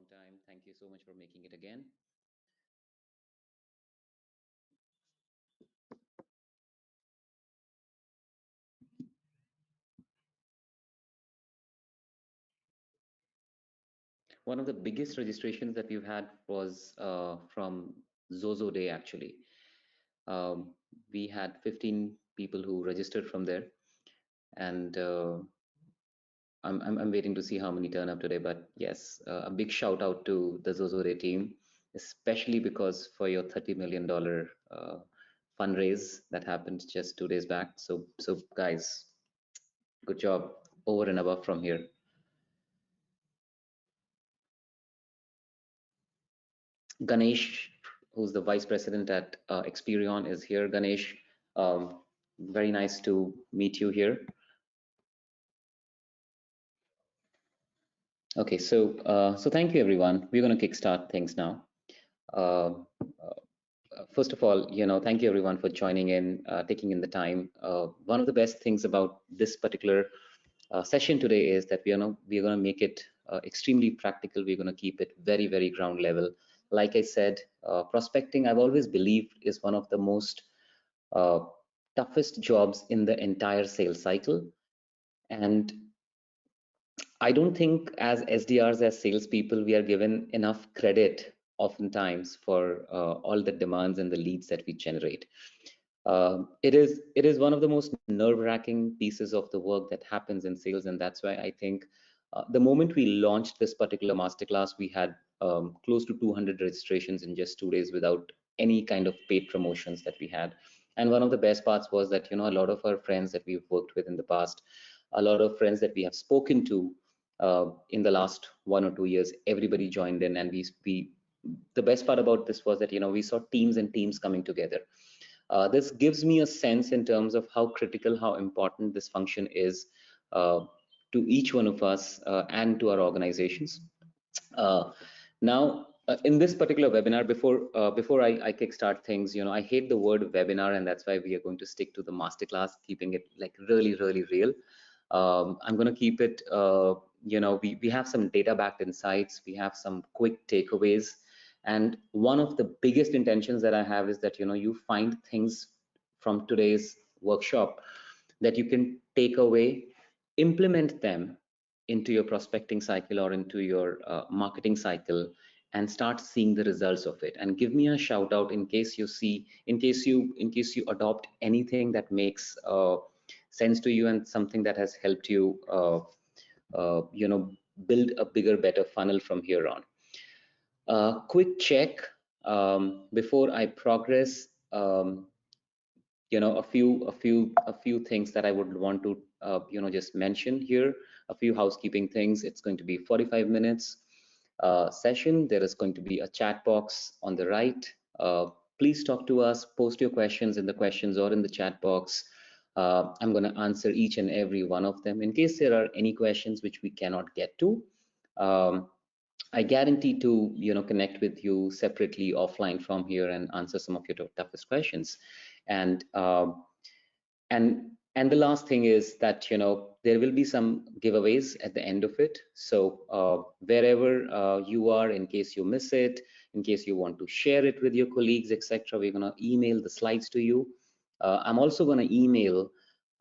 long time. Thank you so much for making it again. One of the biggest registrations that we've had was from Zozo Day, actually. We had 15 people who registered from there, and I'm waiting to see how many turn up today. But yes, a big shout out to the Zozo Day team, especially because for your $30 million fundraise that happened just 2 days back. So guys, good job over and above from here. Ganesh, who's the vice president at Experion, is here. Ganesh, very nice to meet you here. Okay, so thank you, everyone. We're going to kickstart things now. First of all, thank you everyone for joining in, taking in the time. One of the best things about this particular session today is that we're going to make it extremely practical. We're going to keep it very, very ground level. Like I said, prospecting, I've always believed, is one of the most toughest jobs in the entire sales cycle. And I don't think as SDRs, as salespeople, we are given enough credit oftentimes for all the demands and the leads that we generate. It is one of the most nerve-wracking pieces of the work that happens in sales, and that's why I think the moment we launched this particular masterclass, we had close to 200 registrations in just 2 days without any kind of paid promotions that we had. And one of the best parts was that a lot of our friends that we've worked with in the past, a lot of friends that we have spoken to in the last 1 or 2 years, everybody joined in, and the best part about this was that we saw teams and teams coming together. This gives me a sense in terms of how critical, how important this function is to each one of us and to our organizations. Now, in this particular webinar, before I kickstart things, I hate the word webinar, and that's why we are going to stick to the masterclass, keeping it like really, really real. I'm going to keep it, we have some data-backed insights, we have some quick takeaways. And one of the biggest intentions that I have is that you find things from today's workshop that you can take away, implement them into your prospecting cycle or into your marketing cycle, and start seeing the results of it. And give me a shout out in case you adopt anything that makes sense to you and something that has helped you build a bigger, better funnel from here on. Quick check before I progress. A few things that I would want to just mention here. A few housekeeping things. It's going to be 45 minutes session. There is going to be a chat box on the right. Please talk to us. Post your questions in the questions or in the chat box. I'm going to answer each and every one of them. In case there are any questions which we cannot get to, I guarantee to connect with you separately offline from here and answer some of your toughest questions. And the last thing is that there will be some giveaways at the end of it. So wherever you are, in case you miss it, in case you want to share it with your colleagues, etc., we're going to email the slides to you. I'm also going to email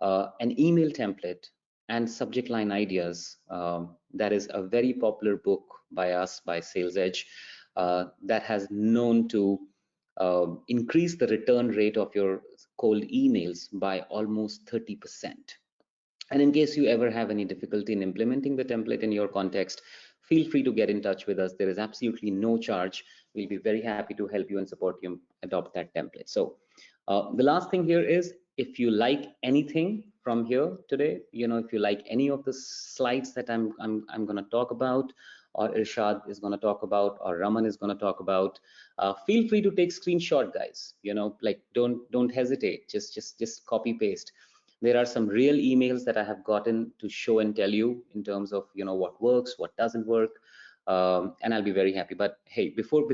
an email template and subject line ideas. That is a very popular book by us, by SalesEdge, that has known to increase the return rate of your cold emails by almost 30%. And in case you ever have any difficulty in implementing the template in your context, feel free to get in touch with us. There is absolutely no charge. We'll be very happy to help you and support you adopt that template. So the last thing here is, if you like anything from here today, if you like any of the slides that I'm going to talk about, or Irshad is going to talk about, or Raman is going to talk about, feel free to take screenshot, guys. Like don't hesitate. Just copy paste. There are some real emails that I have gotten to show and tell you in terms of what works, what doesn't work, and I'll be very happy. But hey, before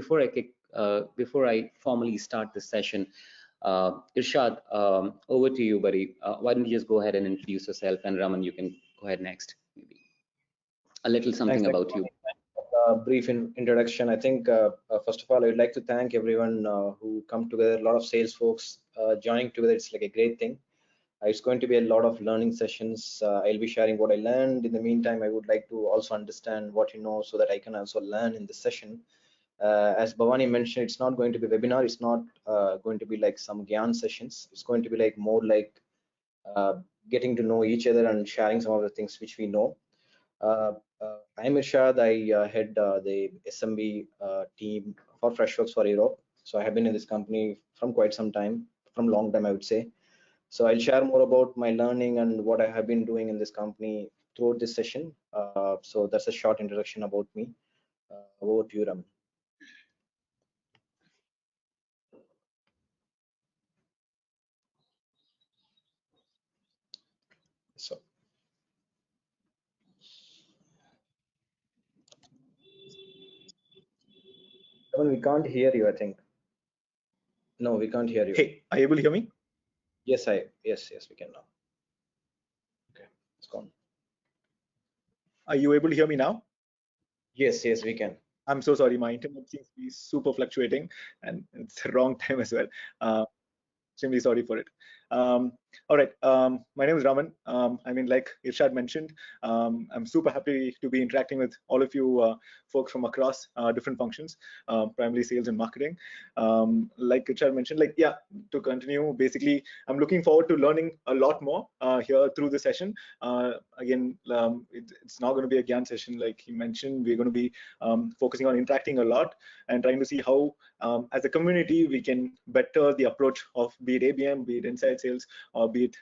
I formally start this session, Irshad, over to you, buddy. Why don't you just go ahead and introduce yourself, and Raman, you can go ahead next. Maybe a little something about you. brief introduction. I think first of all, I would like to thank everyone who come together. A lot of sales folks joining together. It's like a great thing. It's going to be a lot of learning sessions. I'll be sharing what I learned. In the meantime, I would like to also understand what you know so that I can also learn in the session. As Bhavani mentioned, it's not going to be webinar. It's not going to be like some Gyan sessions. It's going to be like more like getting to know each other and sharing some of the things which we know. I'm Irshad. I head the SMB team for Freshworks for Europe. So I have been in this company from quite some time, from long time, I would say. So I'll share more about my learning and what I have been doing in this company throughout this session. So that's a short introduction about me. Over to you, Raman. So, Raman, we can't hear you, I think. No, we can't hear you. Hey, are you able to hear me? Yes, yes, we can now. Okay, it's gone. Are you able to hear me now? Yes, we can. I'm so sorry. My internet seems to be super fluctuating, and it's the wrong time as well. Extremely sorry for it. All right, my name is Raman. I mean, like Irshad mentioned, I'm super happy to be interacting with all of you folks from across different functions, primarily sales and marketing. Like Irshad mentioned, like, yeah, to continue, basically, I'm looking forward to learning a lot more here through the session. Again, it's not going to be a Gyan session, like he mentioned. We're going to be focusing on interacting a lot and trying to see how, as a community, we can better the approach of be it ABM, be it inside sales, or be it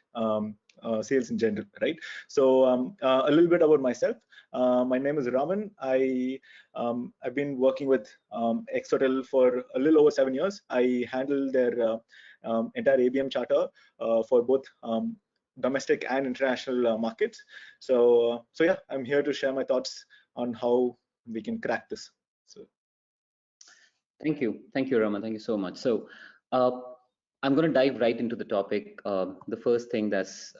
sales in general, right? So a little bit about myself. My name is Raman. I've been working with Exotel for a little over 7 years. I handle their entire ABM charter for both domestic and international markets. So yeah, I'm here to share my thoughts on how we can crack this. So thank you, Raman. Thank you so much. So I'm going to dive right into the topic. The first thing is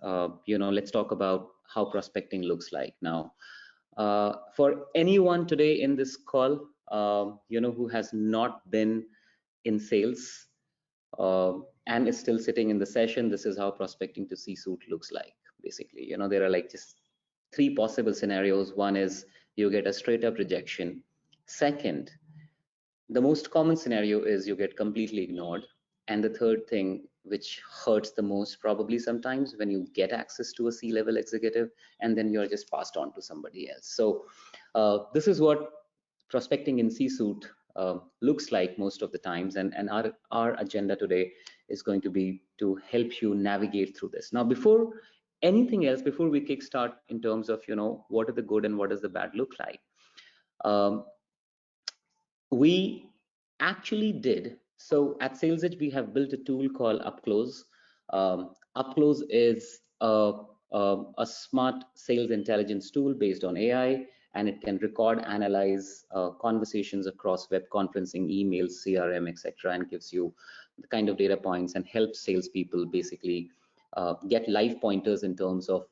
let's talk about how prospecting looks like now. For anyone today in this call, who has not been in sales and is still sitting in the session, this is how prospecting to C-suite looks like. Basically, there are like just 3 possible scenarios. One is you get a straight up rejection. Second, the most common scenario is you get completely ignored. And the third thing, which hurts the most probably sometimes, when you get access to a C-level executive and then you're just passed on to somebody else. So this is what prospecting in C-suite looks like most of the times. And our agenda today is going to be to help you navigate through this. Now, before anything else, before we kickstart in terms of, what are the good and what does the bad look like, we actually did. So at SalesEdge, we have built a tool called UpClose. UpClose is a smart sales intelligence tool based on AI, and it can record, analyze conversations across web conferencing, emails, CRM, etc., and gives you the kind of data points and helps salespeople basically get live pointers in terms of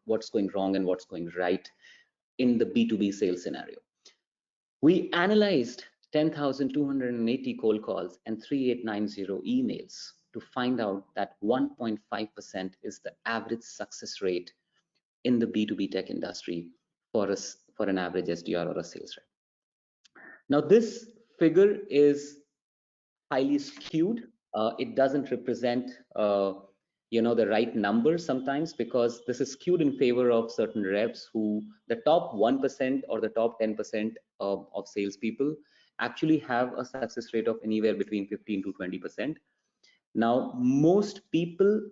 what's going wrong and what's going right in the B2B sales scenario. We analyzed 10,280 cold calls and 3890 emails to find out that 1.5% is the average success rate in the B2B tech industry for an average SDR or a sales rep. Now, this figure is highly skewed. It doesn't represent the right number sometimes, because this is skewed in favor of certain reps who, the top 1% or the top 10% of salespeople actually have a success rate of anywhere between 15 to 20%. Now, most people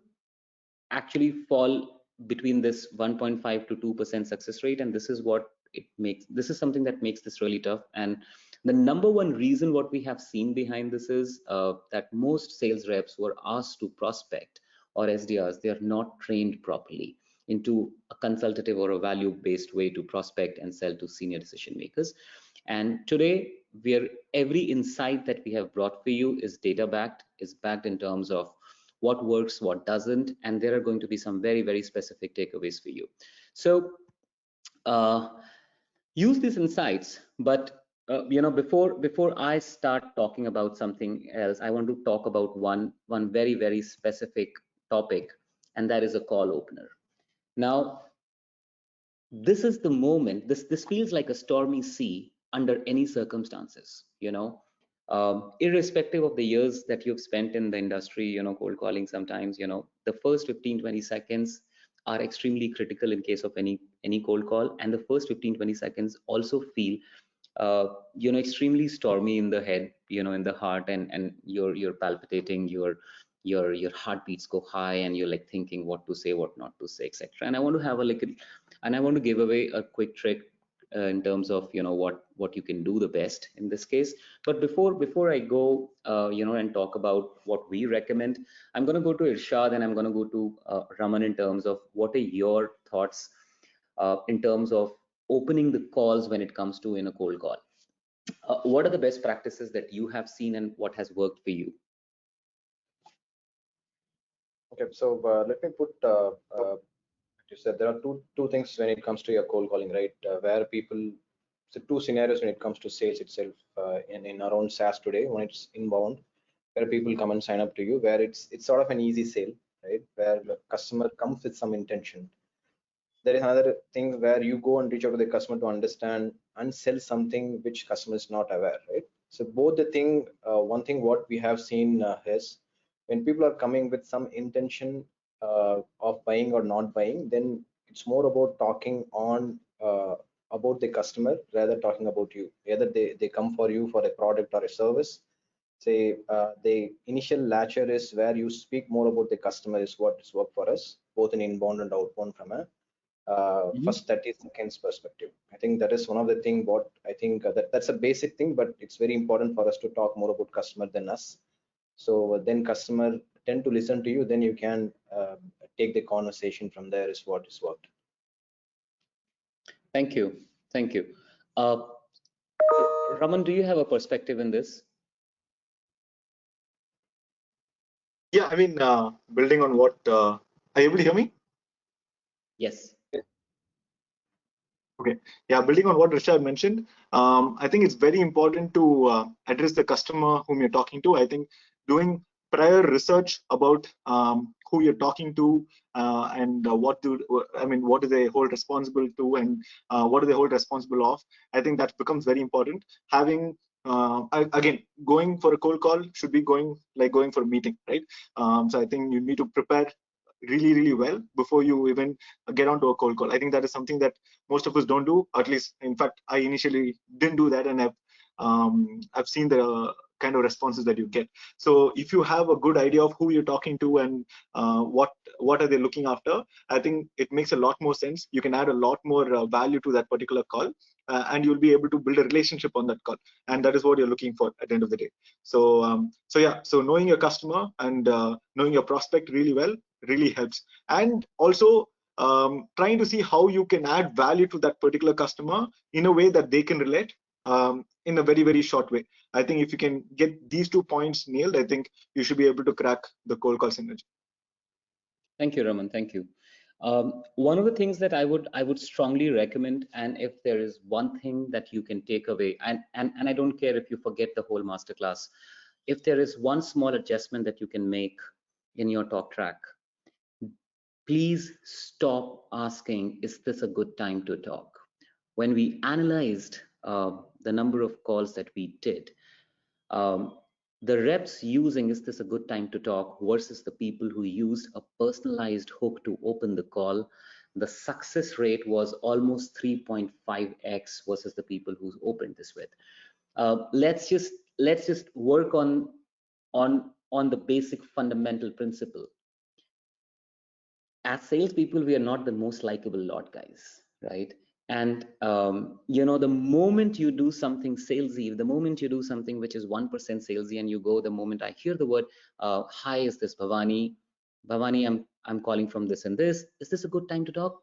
actually fall between this 1.5 to 2% success rate, and this is something that makes this really tough. And the number one reason what we have seen behind this is that most sales reps who are asked to prospect, or SDRs, they are not trained properly into a consultative or a value-based way to prospect and sell to senior decision makers. And today, every insight that we have brought for you is data backed, is backed in terms of what works, what doesn't, and there are going to be some very, very specific takeaways for you. So use these insights. But before I start talking about something else, I want to talk about one very, very specific topic, and that is a call opener. Now, this is the moment, this feels like a stormy sea under any circumstances, irrespective of the years that you've spent in the industry, cold calling. Sometimes, the first 15-20 seconds are extremely critical in case of any cold call, and the first 15-20 seconds also feel extremely stormy in the head, in the heart, and you're palpitating, your heartbeats go high, and you're like thinking what to say, what not to say, etc. And I want to have and I want to give away a quick trick in terms of what you can do the best in this case. But before I go and talk about what we recommend, I'm going to go to Irshad, and I'm going to go to Raman in terms of what are your thoughts in terms of opening the calls when it comes to in a cold call. What are the best practices that you have seen, and what has worked for you? Okay, so let me put you said there are two things when it comes to your cold calling, right? Where people, so two scenarios when it comes to sales itself in our own SaaS today. When it's inbound, where people come and sign up to you, where it's sort of an easy sale, right? Where the customer comes with some intention. There is another thing where you go and reach out to the customer to understand and sell something which customer is not aware, right? So both the thing, one thing what we have seen is when people are coming with some intention of buying or not buying, then it's more about talking on about the customer rather talking about you. Either they come for you for a product or a service. Say the initial latcher is where you speak more about the customer is what is work for us, both in inbound and outbound from a first 30 seconds perspective. I think that is one of the thing what I think that's a basic thing, but it's very important for us to talk more about customer than us. So then customer tend to listen to you, then you can take the conversation from there is what is worked. Thank you. Thank you. Raman, do you have a perspective in this? Yeah, I mean, building on what, are you able to hear me? Yes. Okay. Yeah, building on what Irshad mentioned, I think it's very important to address the customer whom you're talking to. I think doing prior research about who you're talking to and what do they hold responsible to, and what do they hold responsible of. I think that becomes very important. Having again, going for a cold call should be going for a meeting, right? So I think you need to prepare really well before you even get onto a cold call. I think that is something that most of us don't do. At least, in fact, I initially didn't do that, and I've seen the kind of responses that you get. So if you have a good idea of who you're talking to and what are they looking after, I think it makes a lot more sense. You can add a lot more value to that particular call, and you'll be able to build a relationship on that call, and that is what you're looking for at the end of the day. So so knowing your customer and knowing your prospect really well really helps. And also trying to see how you can add value to that particular customer in a way that they can relate in a very short way. I think if you can get these 2 points nailed, I think you should be able to crack the cold call synergy. Thank you, Raman. Thank you. One of the things that I would strongly recommend, and if there is one thing that you can take away, and I don't care if you forget the whole masterclass, if there is one small adjustment that you can make in your talk track, please stop asking, is this a good time to talk? When we analyzed the number of calls that we did, the reps using is this a good time to talk versus the people who used a personalized hook to open the call, the success rate was almost 3.5x versus the people who opened this with. Let's just work on the basic fundamental principle. As salespeople, we are not the most likable lot, guys, right? And the moment you do something salesy, the moment you do something which is 1% salesy, and you go, the moment I hear the word, hi, is this Bhavani? Bhavani, I'm calling from this and this. Is this a good time to talk?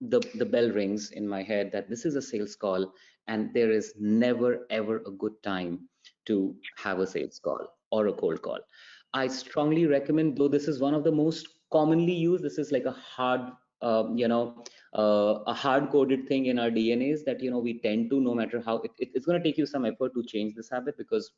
The bell rings in my head that this is a sales call, and there is never ever a good time to have a sales call or a cold call. I strongly recommend, though this is one of the most commonly used, this is like a hard a hard-coded thing in our DNAs that we tend to, no matter how it's going to take you some effort to change this habit, because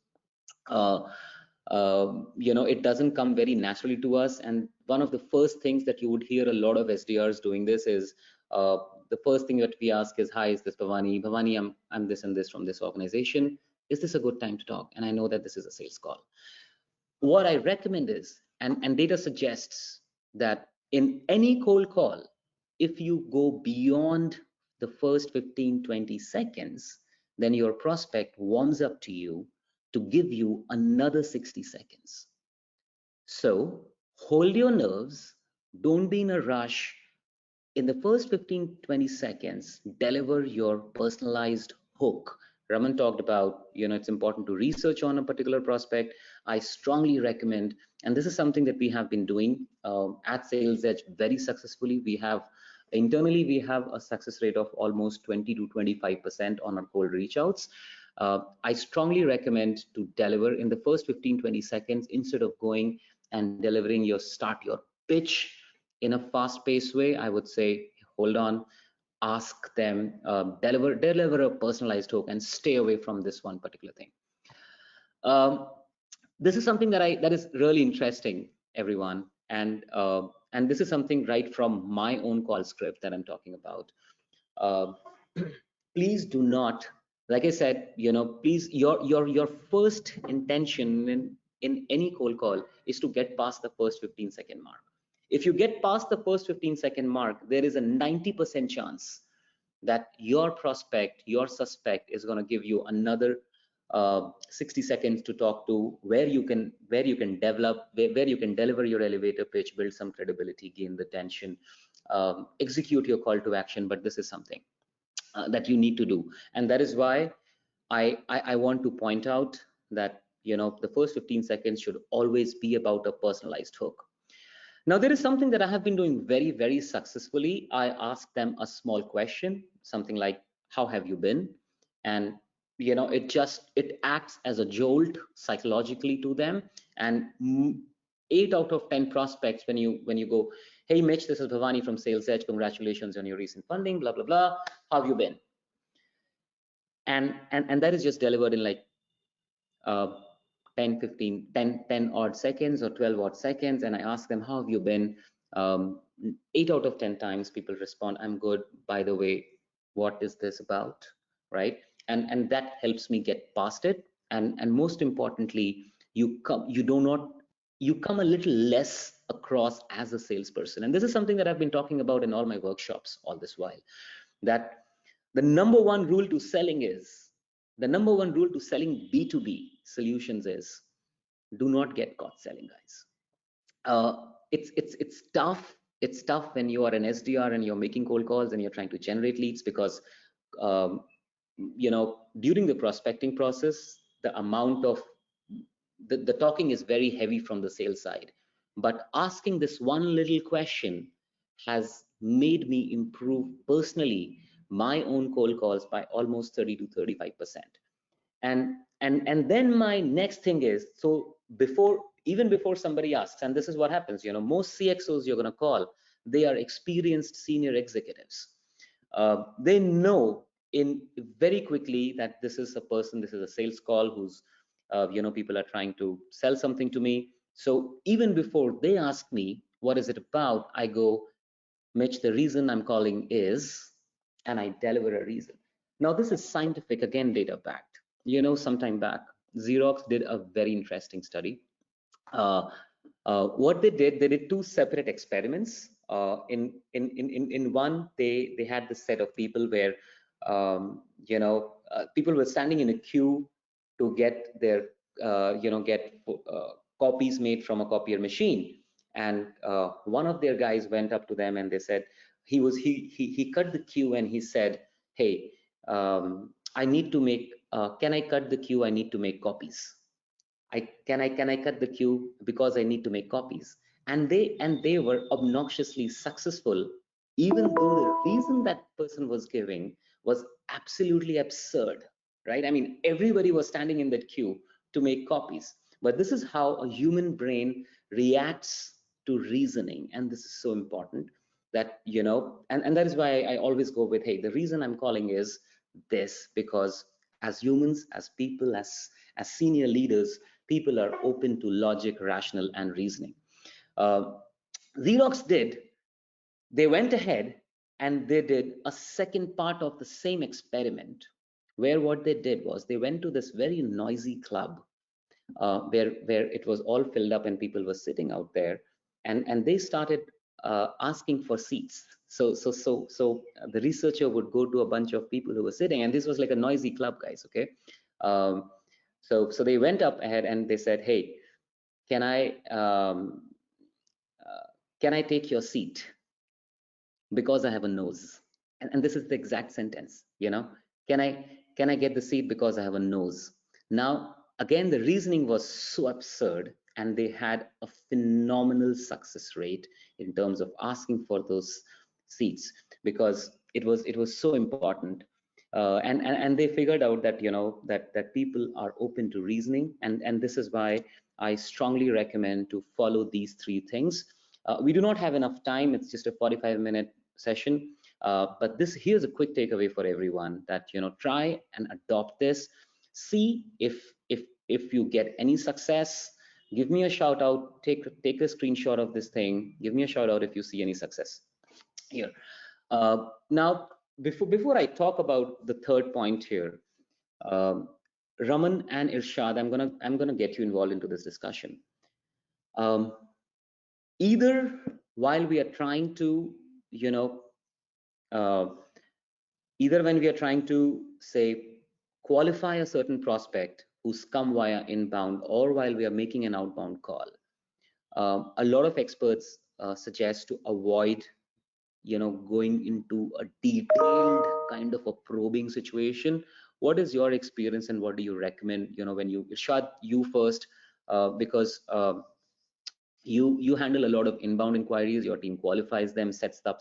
it doesn't come very naturally to us. And one of the first things that you would hear a lot of SDRs doing this is the first thing that we ask is, "Hi, is this Bhavani? Bhavani, I'm this and this from this organization. Is this a good time to talk? And I know that this is a sales call." What I recommend is, and data suggests that in any cold call, if you go beyond the first 15-20 seconds, then your prospect warms up to you to give you another 60 seconds. So hold your nerves, don't be in a rush. In the first 15-20 seconds, deliver your personalized hook. Raman talked about, it's important to research on a particular prospect. I strongly recommend, and this is something that we have been doing at SalesEdge very successfully. Internally, we have a success rate of almost 20 to 25% on our cold reach outs. I strongly recommend to deliver in the first 15-20 seconds instead of going and delivering your pitch in a fast-paced way. I would say, hold on, ask them, deliver a personalized hook, and stay away from this one particular thing. This is something that is really interesting, everyone, and this is something right from my own call script that I'm talking about. Please do not, like I said, please, your first intention in any cold call is to get past the first 15-second mark. If you get past the first 15-second mark, there is a 90% chance that your prospect, your suspect, is going to give you another 60 seconds to talk to, where you can deliver your elevator pitch, build some credibility, gain the tension, execute your call to action. But this is something that you need to do, and that is why I want to point out that the first 15 seconds should always be about a personalized hook. Now, there is something that I have been doing very, very successfully. I ask them a small question, something like, "How have you been?" And it acts as a jolt psychologically to them. And 8 out of 10 prospects, when you go, "Hey Mitch, this is Bhavani from SalesEdge. Congratulations on your recent funding, blah blah blah. How have you been?" And that is just delivered in like 10 odd seconds or 12 odd seconds. And I ask them, "How have you been?" 8 out of 10 times people respond, "I'm good. By the way, what is this about?" Right? And that helps me get past it. And most importantly, you come a little less across as a salesperson. And this is something that I've been talking about in all my workshops all this while, that the number one rule to selling B2B solutions is, do not get caught selling, guys. It's tough. It's tough when you are an SDR and you're making cold calls and you're trying to generate leads, because during the prospecting process, the amount of the talking is very heavy from the sales side. But asking this one little question has made me improve personally my own cold calls by almost 30 to 35%. And then my next thing is, so even before somebody asks, and this is what happens, most CXOs you're going to call, they are experienced senior executives. They know in very quickly that this is a sales call who's people are trying to sell something to me. So even before they ask me what is it about, I go, "Mitch, the reason I'm calling is," and I deliver a reason. Now this is scientific, again, data backed. Sometime back, Xerox did a very interesting study. What they did 2 separate experiments. In one, they had this set of people where people were standing in a queue to get their copies made from a copier machine. And one of their guys went up to them and they said, he cut the queue and he said, "Hey, I need to make can I cut the queue? I need to make copies. Can I cut the queue because I need to make copies?" And they were obnoxiously successful, even though the reason that person was giving was absolutely absurd, right? I mean, everybody was standing in that queue to make copies. But this is how a human brain reacts to reasoning, and this is so important. that, and that is why I always go with, hey, the reason I'm calling is this, because as humans, as people, as senior leaders, people are open to logic, rational, and reasoning. Xerox they went ahead and they did a second part of the same experiment, where what they did was they went to this very noisy club, where it was all filled up and people were sitting out there, and they started asking for seats. So the researcher would go to a bunch of people who were sitting, and this was like a noisy club, guys. Okay, so they went up ahead and they said, hey, can I take your seat because I have a nose? And this is the exact sentence. Can I get the seat because I have a nose? Now again, the reasoning was so absurd, and they had a phenomenal success rate in terms of asking for those seats, because it was so important. And they figured out that that people are open to reasoning, and this is why I strongly recommend to follow these three things. We do not have enough time. It's just a 45-minute session, but here's a quick takeaway for everyone, that try and adopt this. See if you get any success. Give me a shout out. Take a screenshot of this thing. Give me a shout out if you see any success here. Now, before I talk about the third point here, Raman and Irshad, I'm gonna get you involved into this discussion. Either while we are trying to, either when we are trying to, say, qualify a certain prospect who's come via inbound, or while we are making an outbound call, a lot of experts suggest to avoid going into a detailed kind of a probing situation. What is your experience, and what do you recommend, when you, Irshad, you first, because you handle a lot of inbound inquiries, your team qualifies them, sets up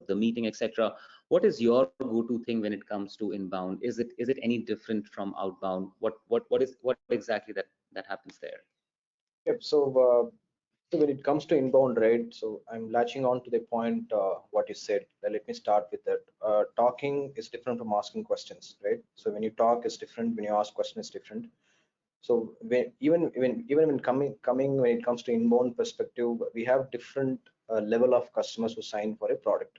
the meeting, etc. What is your go-to thing when it comes to inbound? Is it any different from outbound? What exactly that happens there? Yep. So when it comes to inbound, right? So I'm latching on to the point what you said. Let me start with that. Talking is different from asking questions, right? So when you talk is different. When you ask questions is different. So even when coming when it comes to inbound perspective, we have different level of customers who sign for a product.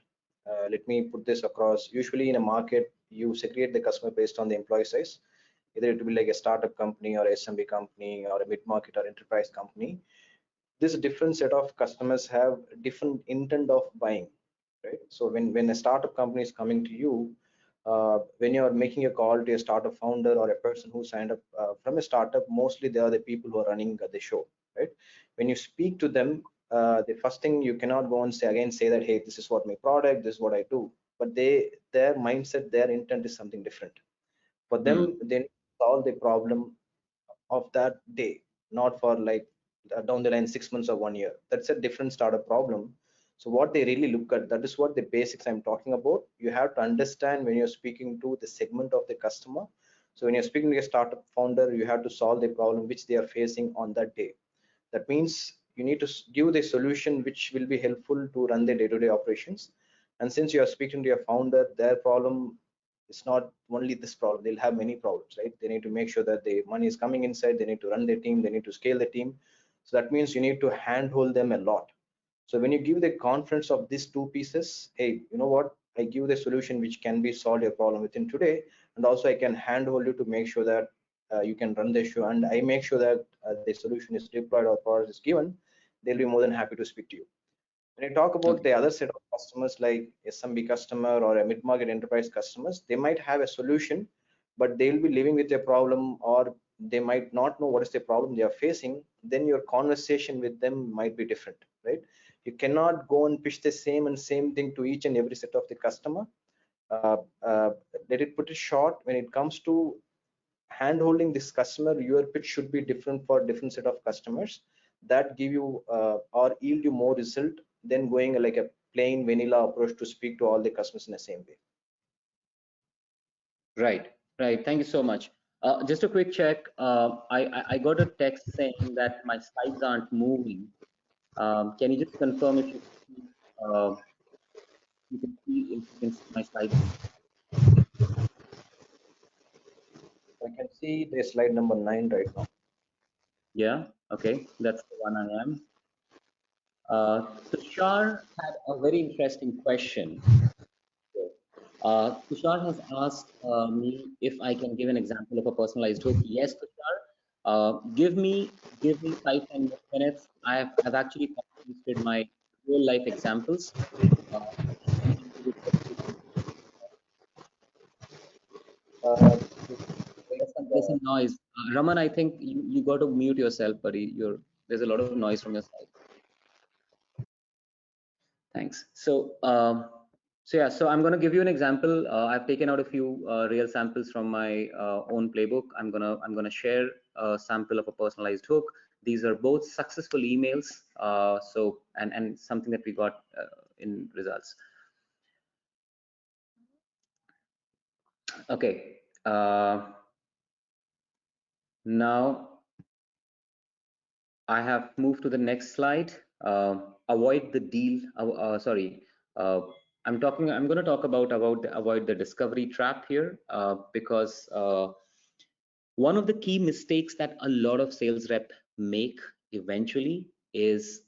Let me put this across. Usually in a market, you segregate the customer based on the employee size. Either it will be like a startup company or SMB company or a mid-market or enterprise company. This different set of customers have different intent of buying, right? So when a startup company is coming to you, when you're making a call to a startup founder or a person who signed up from a startup, mostly they are the people who are running the show, right? When you speak to them, the first thing, you cannot go and say that, hey, this is what my product, this is what I do. But their mindset, their intent is something different. For them, they solve the problem of that day, not for like down the line 6 months or 1 year. That's a different startup problem. So what they really look at, that is what the basics I'm talking about. You have to understand when you're speaking to the segment of the customer. So when you're speaking to a startup founder, you have to solve the problem which they are facing on that day. That means you need to give the solution which will be helpful to run the day-to-day operations. And since you are speaking to a founder, their problem is not only this problem. They'll have many problems, right? They need to make sure that the money is coming inside. They need to run their team. They need to scale the team. So that means you need to handhold them a lot. So when you give the confidence of these two pieces, hey, you know what? I give the solution which can be solved your problem within today, and also I can handhold you to make sure that you can run the show, and I make sure that the solution is deployed or product is given. They'll be more than happy to speak to you. When you talk about Okay. the other set of customers like SMB customer or a mid-market enterprise customers, they might have a solution, but they'll be living with a problem, or they might not know what is the problem they are facing. Then your conversation with them might be different, right? You cannot go and pitch the same thing to each and every set of the customer. Uh, uh, Let it put it short. When it comes to hand holding this customer, your pitch should be different for different set of customers, that give you or yield you more result than going like a plain vanilla approach to speak to all the customers in the same way. Right. Thank you so much. Just a quick check. I got a text saying that my slides aren't moving. Can you just confirm if you see you can see my slide. I can see the slide number 9 right now. Yeah, okay, that's the one I am. Tushar had a very interesting question. Tushar has asked me if I can give an example of a personalized hook. Yes, Tushar. Give me 5-10 minutes. I've actually posted my real life examples. And there's some noise. Raman, I think you got to mute yourself, buddy. There's a lot of noise from your side. Thanks. So I'm going to give you an example. I've taken out a few real samples from my own playbook. I'm gonna share a sample of a personalized hook. These are both successful emails. And something that we got in results. Okay. Now I have moved to the next slide. Avoid the deal. Sorry. I'm going to talk about avoid the discovery trap here, because one of the key mistakes that a lot of sales rep make eventually is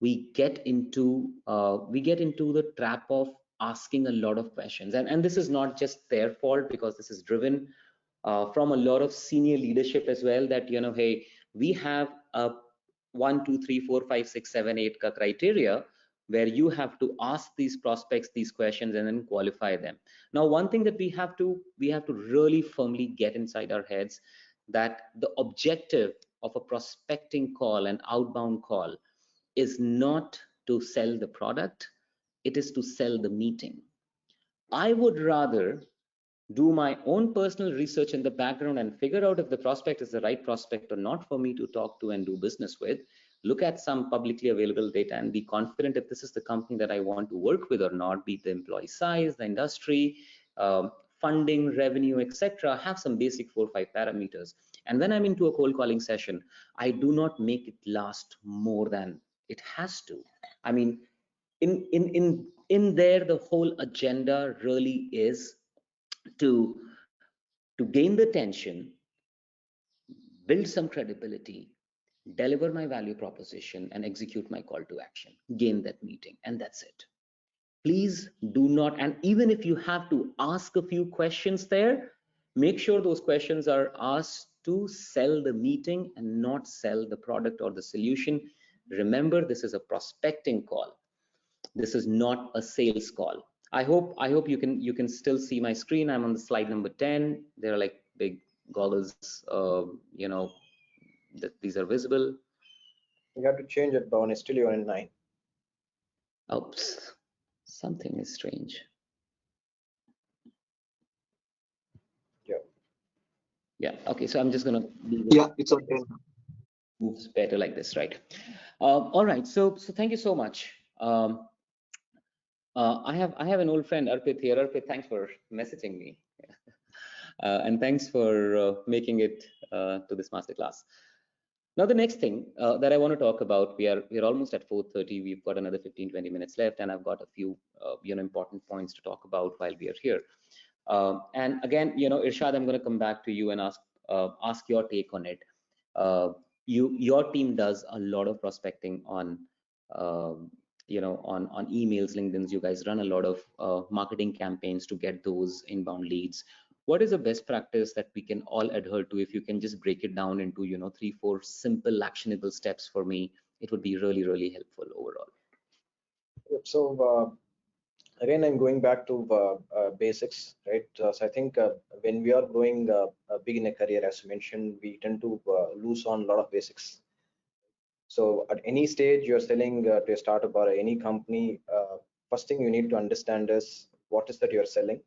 we get into the trap of asking a lot of questions, and this is not just their fault, because this is driven from a lot of senior leadership as well, that hey, we have a 1 2 3 4 5 6 7 8 criteria where you have to ask these prospects these questions and then qualify them. Now, one thing that we have to really firmly get inside our heads, that the objective of a prospecting call, an outbound call, is not to sell the product, it is to sell the meeting. I would rather do my own personal research in the background and figure out if the prospect is the right prospect or not for me to talk to and do business with, look at some publicly available data and be confident if this is the company that I want to work with or not, be it the employee size, the industry, funding, revenue, etc. Have some basic 4 or 5 parameters. And when I'm into a cold calling session, I do not make it last more than it has to. I mean, in there, the whole agenda really is to gain the attention, build some credibility, deliver my value proposition, and execute my call to action, gain that meeting, and that's it. Please do not, and even if you have to ask a few questions there, make sure those questions are asked to sell the meeting and not sell the product or the solution. Remember, this is a prospecting call. This is not a sales call. I hope you can still see my screen. I'm on the slide number 10. There are like big goggles, that these are visible. You have to change it, Bhavan. It's still you're in 9. Oops, something is strange. Yeah. Okay. So I'm just gonna. Yeah, it's okay. Moves better like this, right? All right. So thank you so much. I have an old friend, Arpit here. Arpit, thanks for messaging me, and thanks for making it to this masterclass. Now, the next thing that I want to talk about, we're almost at 4:30. We've got another 15-20 minutes left, and I've got a few important points to talk about while we are here. And again, Irshad, I'm going to come back to you and ask your take on it. Your team does a lot of prospecting on on emails, LinkedIn's. You guys run a lot of marketing campaigns to get those inbound leads. What is the best practice that we can all adhere to? If you can just break it down into 3-4 simple actionable steps for me, it would be really, really helpful overall. So again, I'm going back to basics, right? So I think when we are growing big in a career, as you mentioned, we tend to lose on a lot of basics. So at any stage you're selling to a startup or any company, first thing you need to understand is what is that you're selling,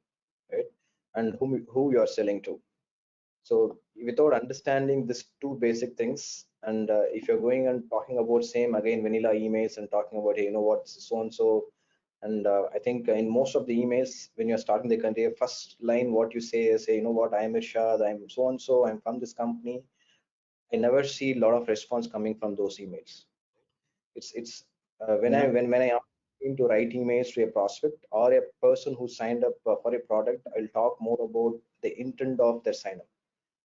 right? And who you're selling to. So without understanding these two basic things, and if you're going and talking about same again vanilla emails and talking about, hey, what so and so, and I think in most of the emails when you're starting the career, first line what you say is, hey, what, I am Irshad, I'm so and so, I'm from this company. I never see a lot of response coming from those emails. It's when I ask to write emails to a prospect or a person who signed up for a product, I'll talk more about the intent of their sign up.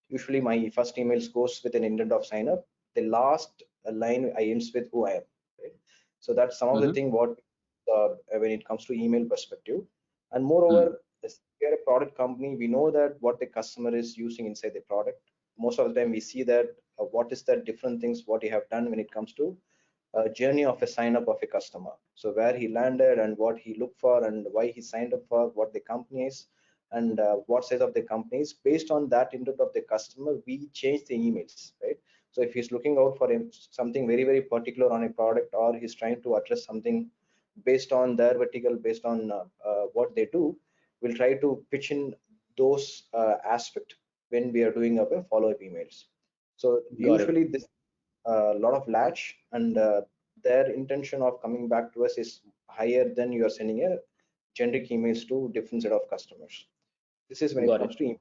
Usually my first emails goes with an intent of sign up. The last line I ends with who I am. Right? So that's some of the thing what when it comes to email perspective. And moreover, as we are a product company, we know that what the customer is using inside the product. Most of the time we see that what is the different things what you have done when it comes to journey of a sign up of a customer. So where he landed and what he looked for and why he signed up for, what the company is, and what size of the company is. Based on that input of the customer, we change the emails, right? So if he's looking out for something very, very particular on a product, or he's trying to address something based on their vertical, based on what they do, we'll try to pitch in those aspect when we are doing up a follow-up emails. So usually this a lot of latch, and their intention of coming back to us is higher than you are sending a generic emails to different set of customers. This is when it comes to email.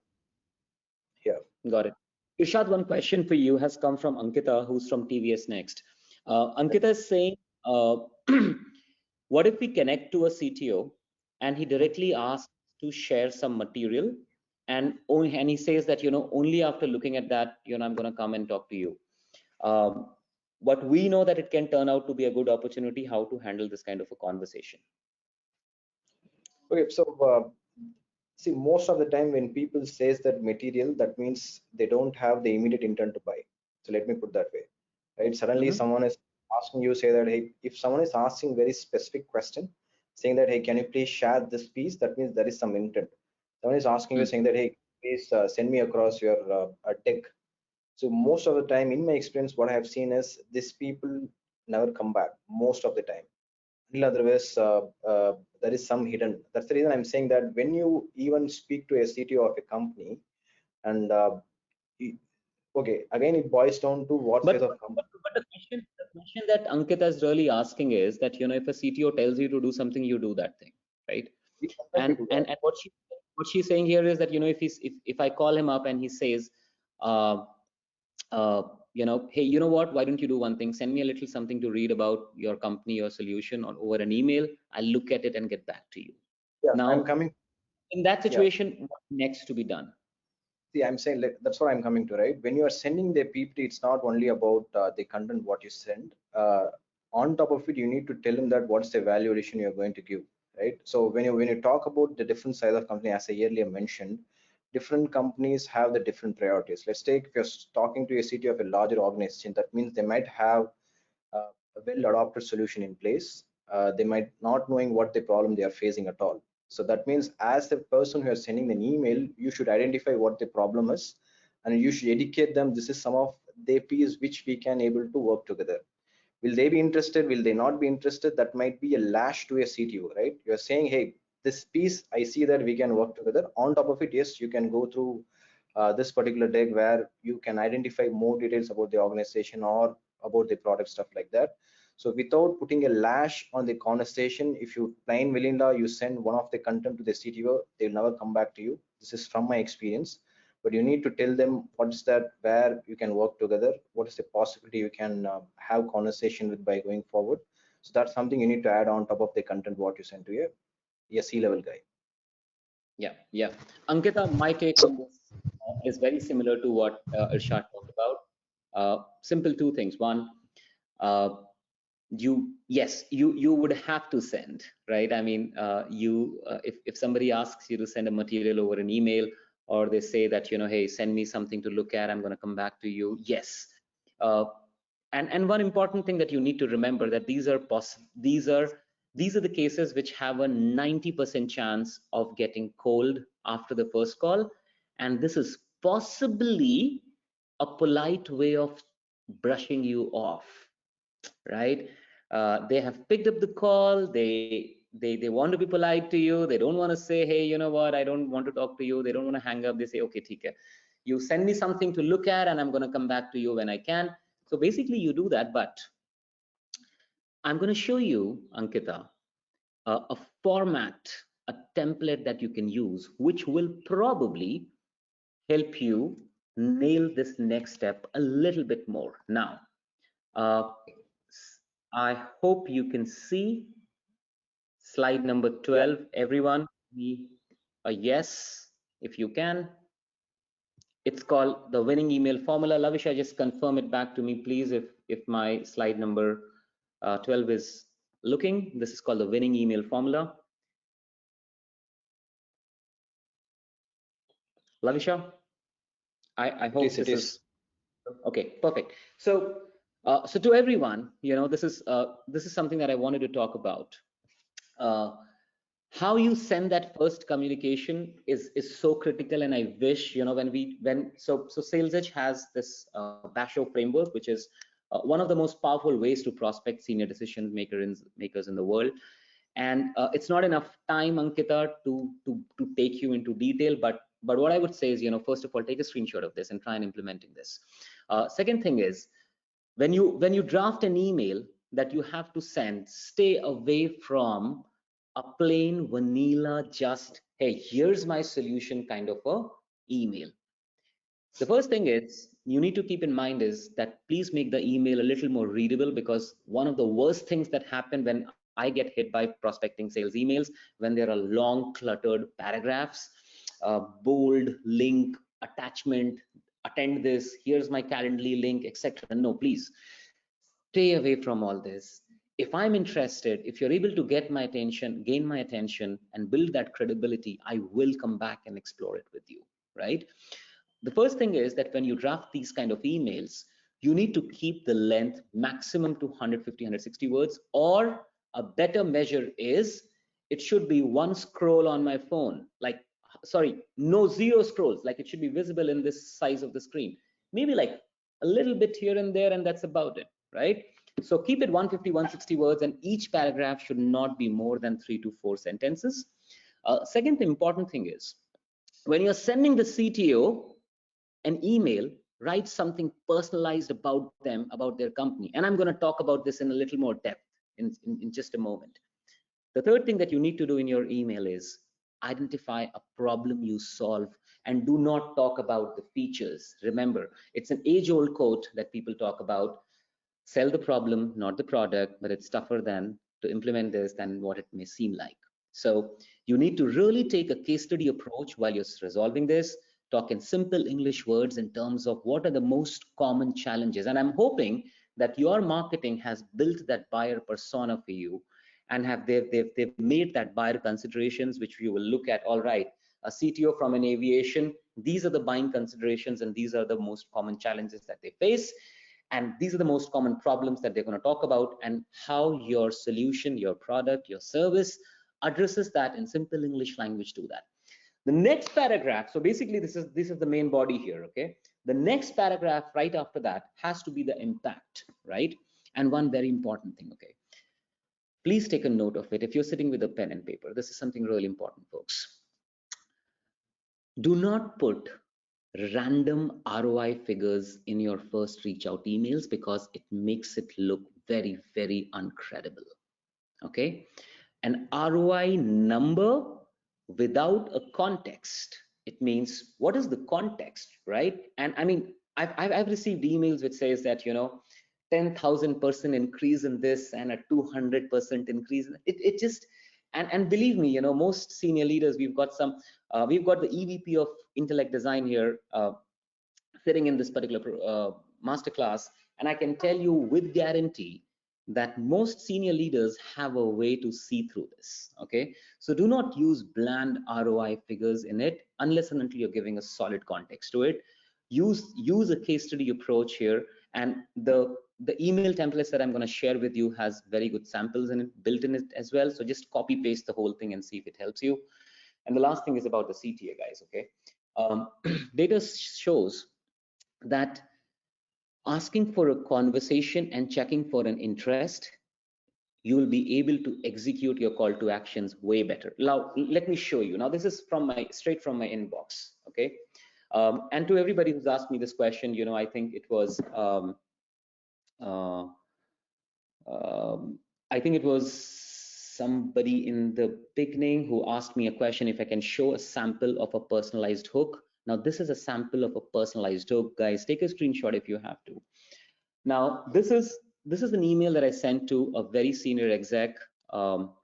Yeah. Got it. Irshad, one question for you has come from Ankita, who's from TVS Next. Ankita is saying, what if we connect to a CTO and he directly asks to share some material, and he says that, only after looking at that, I'm going to come and talk to you. But we know that it can turn out to be a good opportunity. How to handle this kind of a conversation? Okay, so see, most of the time when people says that material, that means they don't have the immediate intent to buy. So let me put that way, right? Suddenly someone is asking you, say that, hey, if someone is asking very specific question, saying that, hey, can you please share this piece? That means there is some intent. Someone is asking you, saying that, hey, please send me across your deck. So most of the time, in my experience, what I have seen is these people never come back most of the time. Otherwise, there is some hidden. That's the reason I'm saying that when you even speak to a CTO of a company, and okay, again, it boils down to what size of company. But the question that Ankita is really asking is that, if a CTO tells you to do something, you do that thing, right? And what she's saying here is that, if I call him up and he says, hey, you know what, why don't you do one thing, send me a little something to read about your company or solution or over an email, I'll look at it and get back to you. Yeah, now I'm coming in that situation, what next to be done? See, I'm saying, like, that's what I'm coming to, right? When you are sending the PPT, it's not only about the content what you send. On top of it, you need to tell them that what's the value addition you're going to give, right? So when you talk about the different size of company, as I earlier mentioned, different companies have the different priorities. Let's take, if you're talking to a CTO of a larger organization, that means they might have a well-adopted solution in place. They might not knowing what the problem they are facing at all. So that means as the person who is sending an email, you should identify what the problem is, and you should educate them. This is some of the piece which we can able to work together. Will they be interested? Will they not be interested? That might be a lash to a CTO, right? You're saying, hey, this piece, I see that we can work together. On top of it, yes, you can go through this particular deck where you can identify more details about the organization or about the product, stuff like that. So without putting a lash on the conversation, if you plain vanilla, you send one of the content to the CTO, they'll never come back to you. This is from my experience. But you need to tell them what is that, where you can work together, what is the possibility you can have conversation with by going forward. So that's something you need to add on top of the content what you send to a C-level guy. Yeah. Ankita, my take on this is very similar to what Irshad talked about. Simple two things. One, you would have to send, right? I mean, if somebody asks you to send a material over an email, or they say that, hey, send me something to look at, I'm going to come back to you. Yes. And one important thing that you need to remember, that these are the cases which have a 90% chance of getting cold after the first call, and this is possibly a polite way of brushing you off, right? They have picked up the call, they want to be polite to you, they don't want to say, hey, you know what, I don't want to talk to you, they don't want to hang up, they say, okay, theek hai, you send me something to look at and I'm going to come back to you when I can. So basically you do that, but I'm going to show you, Ankita, a format, a template that you can use, which will probably help you nail this next step a little bit more. Now, I hope you can see Slide number 12, everyone, be a yes if you can. It's called the winning email formula. Lavisha, just confirm it back to me, please, if my slide number 12 is looking. This is called the winning email formula. Lavisha, I hope Yes, it this is. is okay. Perfect. So, so to everyone, this is something that I wanted to talk about. How you send that first communication is so critical, and I wish so SalesEdge has this Basho framework, which is one of the most powerful ways to prospect senior decision makers in the world. And it's not enough time, Ankita, to take you into detail, but what I would say is, first of all, take a screenshot of this and try and implementing this. Second thing is, when you draft an email that you have to send, stay away from a plain vanilla, just, hey, here's my solution kind of a email. The first thing is you need to keep in mind is that please make the email a little more readable, because one of the worst things that happen when I get hit by prospecting sales emails, when there are long cluttered paragraphs, bold link, attachment, attend this, here's my Calendly link, etc. No, please stay away from all this. If I'm interested, if you're able to get my attention, gain my attention, and build that credibility, I will come back and explore it with you, right? The first thing is that when you draft these kind of emails, you need to keep the length maximum to 150, 160 words, or a better measure is it should be one scroll on my phone, like, sorry, no, zero scrolls, like it should be visible in this size of the screen, maybe like a little bit here and there, and that's about it, right? So keep it 150, 160 words, and each paragraph should not be more than 3 to 4 sentences. Second important thing is, when you're sending the CTO an email, write something personalized about them, about their company. And I'm going to talk about this in a little more depth in just a moment. The third thing that you need to do in your email is identify a problem you solve, and do not talk about the features. Remember, it's an age-old quote that people talk about: sell the problem, not the product, but it's tougher than to implement this than what it may seem like. So you need to really take a case study approach while you're resolving this. Talk in simple English words in terms of what are the most common challenges. And I'm hoping that your marketing has built that buyer persona for you, and they've made that buyer considerations, which you will look at. All right, a CTO from an aviation, these are the buying considerations, and these are the most common challenges that they face, and these are the most common problems that they're going to talk about, and how your solution, your product, your service addresses that in simple English language to that. The next paragraph, so basically this is the main body here, okay? The next paragraph right after that has to be the impact, right? And one very important thing, okay? Please take a note of it. If you're sitting with a pen and paper, this is something really important, folks. Do not put random ROI figures in your first reach out emails, because it makes it look very, very uncredible, okay? An ROI number without a context, it means what is the context, right? And I mean, I've received emails which says that 10,000% increase in this and a 200% increase. It just, and believe me, most senior leaders, we've got the EVP of Intellect Design here sitting in this particular masterclass, and I can tell you with guarantee that most senior leaders have a way to see through this, okay? So do not use bland ROI figures in it unless and until you're giving a solid context to it. Use a case study approach here, and the email templates that I'm going to share with you has very good samples in it, built in it as well. So just copy paste the whole thing and see if it helps you. And the last thing is about the CTA, guys, okay? Data shows that asking for a conversation and checking for an interest, you will be able to execute your call to actions way better. Now, let me show you. Now, this is straight from my inbox, okay? And to everybody who's asked me this question, I think it was, I think it was somebody in the beginning who asked me a question if I can show a sample of a personalized hook. Now, this is a sample of a personalized hook, guys. Take a screenshot if you have to. Now, this is an email that I sent to a very senior exec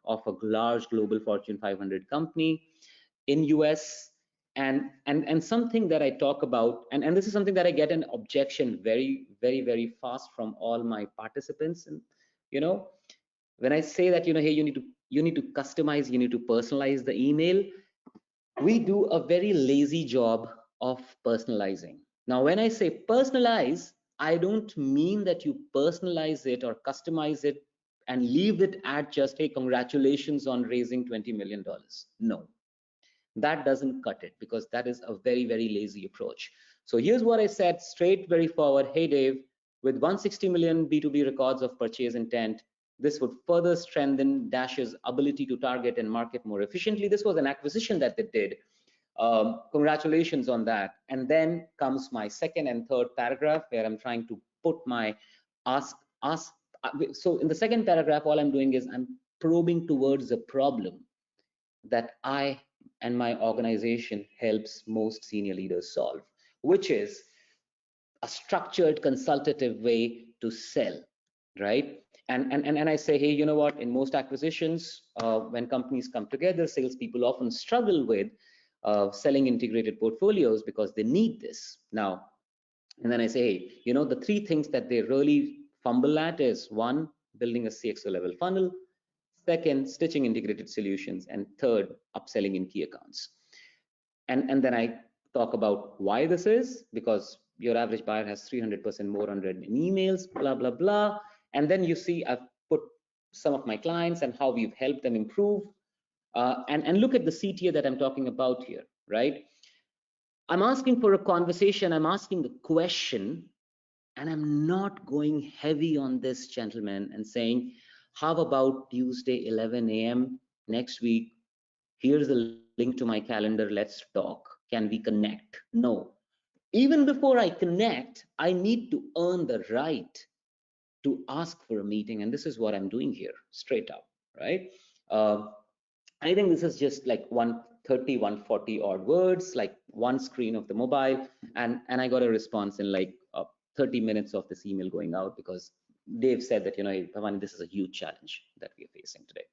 of a large global Fortune 500 company in US. And something that I talk about, and this is something that I get an objection very fast from all my participants. And when I say that, hey, you need to customize, you need to personalize the email, we do a very lazy job of personalizing. Now, when I say personalize, I don't mean that you personalize it or customize it and leave it at just, hey, congratulations on raising $20 million. No, that doesn't cut it, because that is a very lazy approach. So here's what I said straight, very forward. Hey, Dave, with 160 million B2B records of purchase intent, this would further strengthen Dash's ability to target and market more efficiently. This was an acquisition that they did. Congratulations on that. And then comes my second and third paragraph, where I'm trying to put my ask. So in the second paragraph, all I'm doing is I'm probing towards a problem that I and my organization helps most senior leaders solve, which is a structured consultative way to sell, right? And I say, hey, you know what? In most acquisitions, when companies come together, salespeople often struggle with selling integrated portfolios because they need this now. And then I say, hey, the three things that they really fumble at is: one, building a CXO level funnel; second, stitching integrated solutions; and third, upselling in key accounts. And then I talk about why this is, because your average buyer has 300% more unread in emails, blah, blah, blah. And then you see I've put some of my clients and how we've helped them improve. And look at the CTA that I'm talking about here, right? I'm asking for a conversation, I'm asking a question, and I'm not going heavy on this, gentlemen, and saying, how about Tuesday, 11 a.m. next week? Here's a link to my calendar, let's talk. Can we connect? No. Even before I connect, I need to earn the right to ask for a meeting. And this is what I'm doing here, straight up, right? I think this is just like 130, 140 odd words, like one screen of the mobile. And I got a response in like 30 minutes of this email going out, because Dave said that, hey, Bhavani, this is a huge challenge that we are facing today.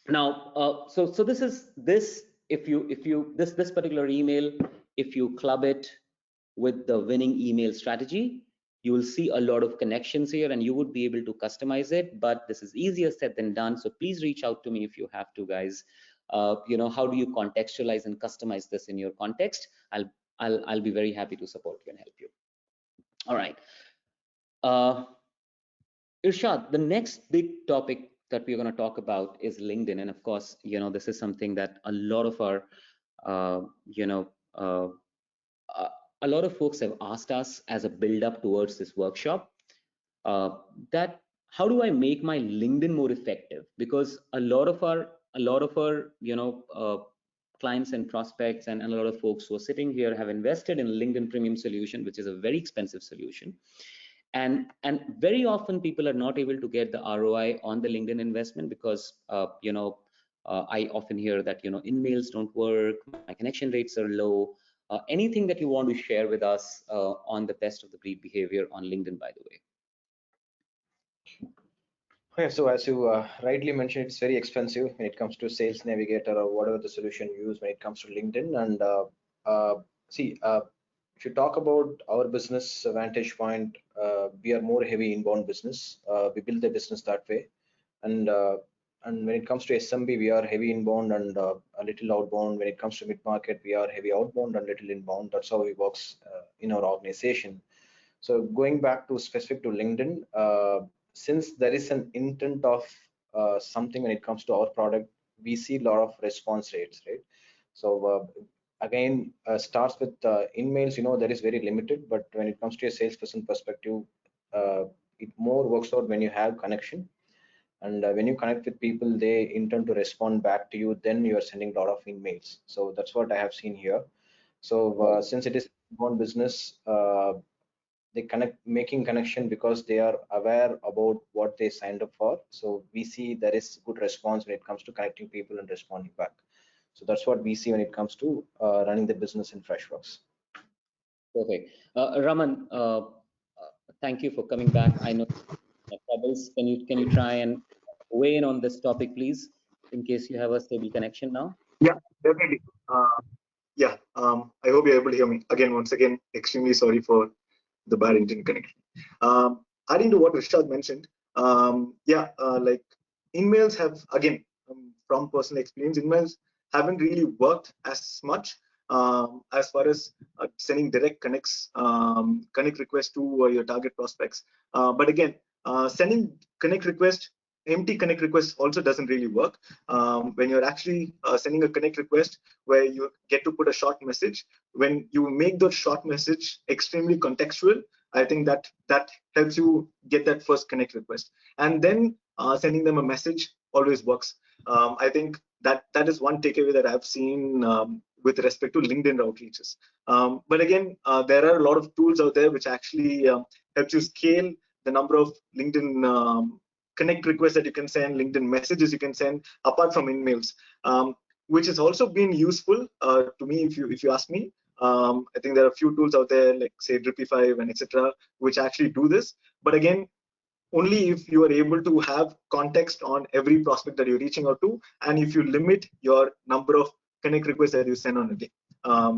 Now, so this, if you this particular email, if you club it with the winning email strategy, you will see a lot of connections here, and you would be able to customize it. But this is easier said than done. So please reach out to me if you have to, guys. How do you contextualize and customize this in your context? I'll be very happy to support you and help you. All right. Irshad, the next big topic that we're going to talk about is LinkedIn. And of course, this is something that a lot of our, a lot of folks have asked us as a build up towards this workshop, that how do I make my LinkedIn more effective? Because a lot of our clients and prospects and a lot of folks who are sitting here have invested in LinkedIn Premium solution, which is a very expensive solution. And very often people are not able to get the ROI on the LinkedIn investment because, I often hear that, in-mails don't work, my connection rates are low. Anything that you want to share with us on the best of the breed behavior on LinkedIn, by the way? Okay, so as you rightly mentioned, it's very expensive when it comes to Sales Navigator or whatever the solution you use when it comes to LinkedIn. And if you talk about our business vantage point, we are more heavy inbound business. We build the business that way, and when it comes to SMB, we are heavy inbound and a little outbound. When it comes to mid market, we are heavy outbound and little inbound. That's how it works in our organization. So going back to specific to LinkedIn, since there is an intent of something when it comes to our product, we see a lot of response rates, right? So again, starts with in-mails, that is very limited, but when it comes to a salesperson perspective, it more works out when you have connection. And when you connect with people, they intend to respond back to you, then you are sending a lot of in-mails. So that's what I have seen here. So since it is one business, they making connection because they are aware about what they signed up for. So we see there is good response when it comes to connecting people and responding back. So that's what we see when it comes to running the business in Freshworks. Perfect. Raman, thank you for coming back. I know troubles. Can you try and weigh in on this topic, please, in case you have a stable connection now? Yeah, definitely. Yeah, I hope you're able to hear me. Again, once again, extremely sorry for the bad internet connection. Adding to what Irshad mentioned, like emails have, again, from personal experience, emails haven't really worked as much as far as sending direct connect requests to your target prospects. But again, sending connect request, empty connect request also doesn't really work. When you're actually sending a connect request where you get to put a short message, when you make that short message extremely contextual, I think that helps you get that first connect request, and then sending them a message always works. I think that is one takeaway that I've seen with respect to LinkedIn outreaches. But again, there are a lot of tools out there which actually helps you scale the number of LinkedIn connect requests that you can send, LinkedIn messages you can send, apart from emails, which has also been useful to me. If you ask me, I think there are a few tools out there like say Dripify and etc., which actually do this. But again, only if you are able to have context on every prospect that you're reaching out to, and if you limit your number of connect requests that you send on a day.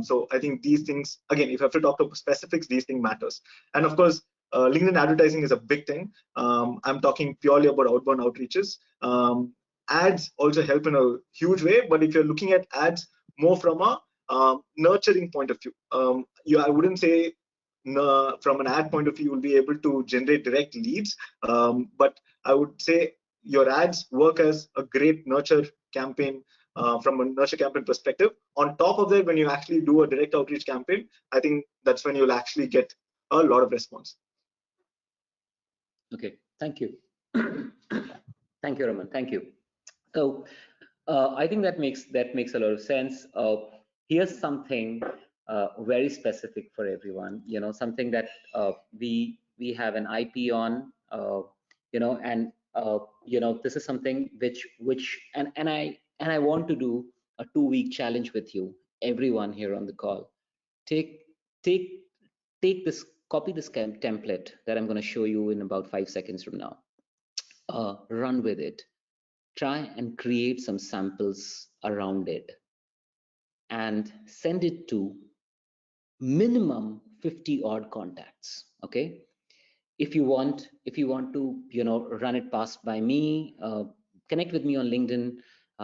So I think these things, again, if you have to talk about specifics, these things matters. And of course, LinkedIn advertising is a big thing. I'm talking purely about outbound outreaches. Ads also help in a huge way, but if you're looking at ads more from a nurturing point of view, I wouldn't say from an ad point of view, you'll be able to generate direct leads. But I would say your ads work as a great nurture campaign from a nurture campaign perspective. On top of that, when you actually do a direct outreach campaign, I think that's when you'll actually get a lot of response. Okay, thank you. Thank you, Raman. Thank you. So I think that makes a lot of sense. Here's something very specific for everyone. You know, something that we have an IP on. You know, and you know, this is something which and I want to do a 2-week challenge with you, everyone here on the call. Take this, copy this template that I'm going to show you in about 5 seconds from now. Run with it. Try and create some samples around it and send it to minimum 50 odd contacts. Okay, if you want to, you know, run it past by me, connect with me on LinkedIn,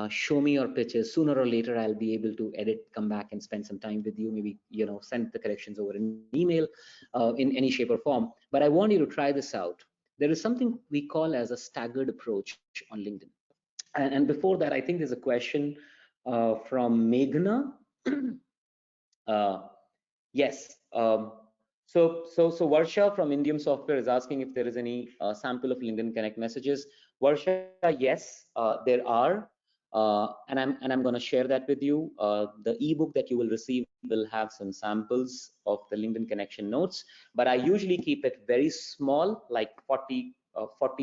show me your pitches. Sooner or later I'll be able to edit, come back and spend some time with you, maybe, you know, send the corrections over an email in any shape or form. But I want you to try this out. There is something we call as a staggered approach on LinkedIn. And before that, I think there's a question from Meghna. Yes. So Varsha from Indium Software is asking if there is any sample of LinkedIn Connect messages. Varsha, yes, there are, and I'm going to share that with you. The ebook that you will receive will have some samples of the LinkedIn connection notes, but I usually keep it very small, like 40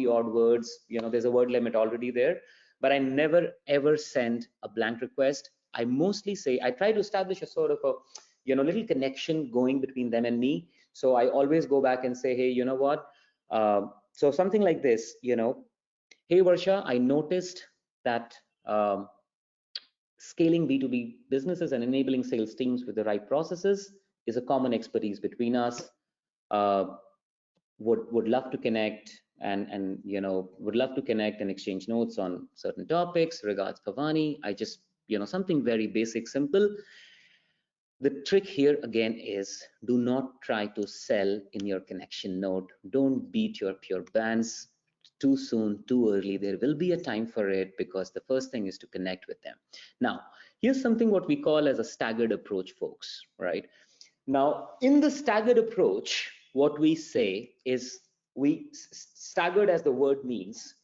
odd words. You know, there's a word limit already there, but I never ever send a blank request. I mostly say, I try to establish a sort of a, you know, little connection going between them and me. So I always go back and say, hey, you know what? So something like this, you know, hey, Varsha, I noticed that scaling B2B businesses and enabling sales teams with the right processes is a common expertise between us. Would love to connect and you know, would love to connect and exchange notes on certain topics. Regards, Pavani. I just, you know, something very basic, simple. The trick here again is, do not try to sell in your connection note. Don't beat your pure bands too soon, too early. There will be a time for it, because the first thing is to connect with them. Now, here's something what we call as a staggered approach, folks, right? Now, in the staggered approach, what we say is, we staggered, as the word means,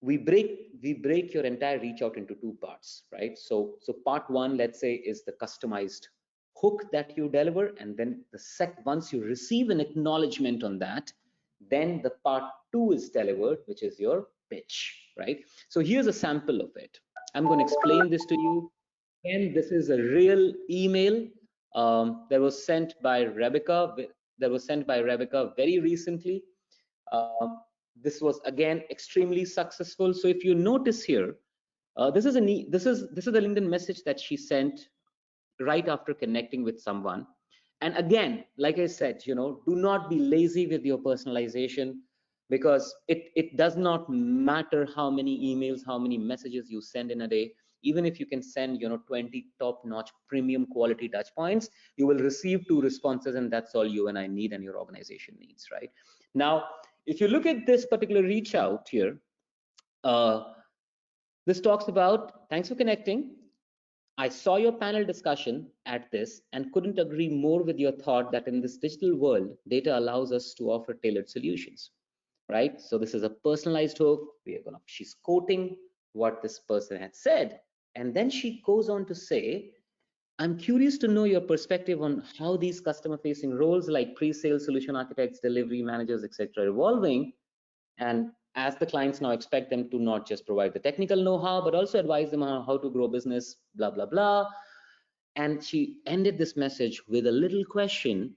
we break your entire reach out into 2 parts, right? So part 1, let's say, is the customized hook that you deliver, and then once you receive an acknowledgement on that, then the part 2 is delivered, which is your pitch, right? So here's a sample of it. I'm going to explain this to you, and this is a real email that was sent by Rebecca very recently. This was again extremely successful. So if you notice here, this is the LinkedIn message that she sent right after connecting with someone. And again, like I said, do not be lazy with your personalization, because it does not matter how many emails, how many messages you send in a day. Even if you can send 20 top-notch premium quality touch points, you will receive 2 responses, and that's all you and I need and your organization needs, right? Now, if you look at this particular reach out here, this talks about, thanks for connecting. I saw your panel discussion at this and couldn't agree more with your thought that in this digital world, data allows us to offer tailored solutions, right? So this is a personalized hook. She's quoting what this person had said. And then she goes on to say, I'm curious to know your perspective on how these customer facing roles like pre-sales, solution architects, delivery managers, etc., are evolving. And as the clients now expect them to not just provide the technical know-how, but also advise them on how to grow business, blah, blah, blah. And she ended this message with a little question,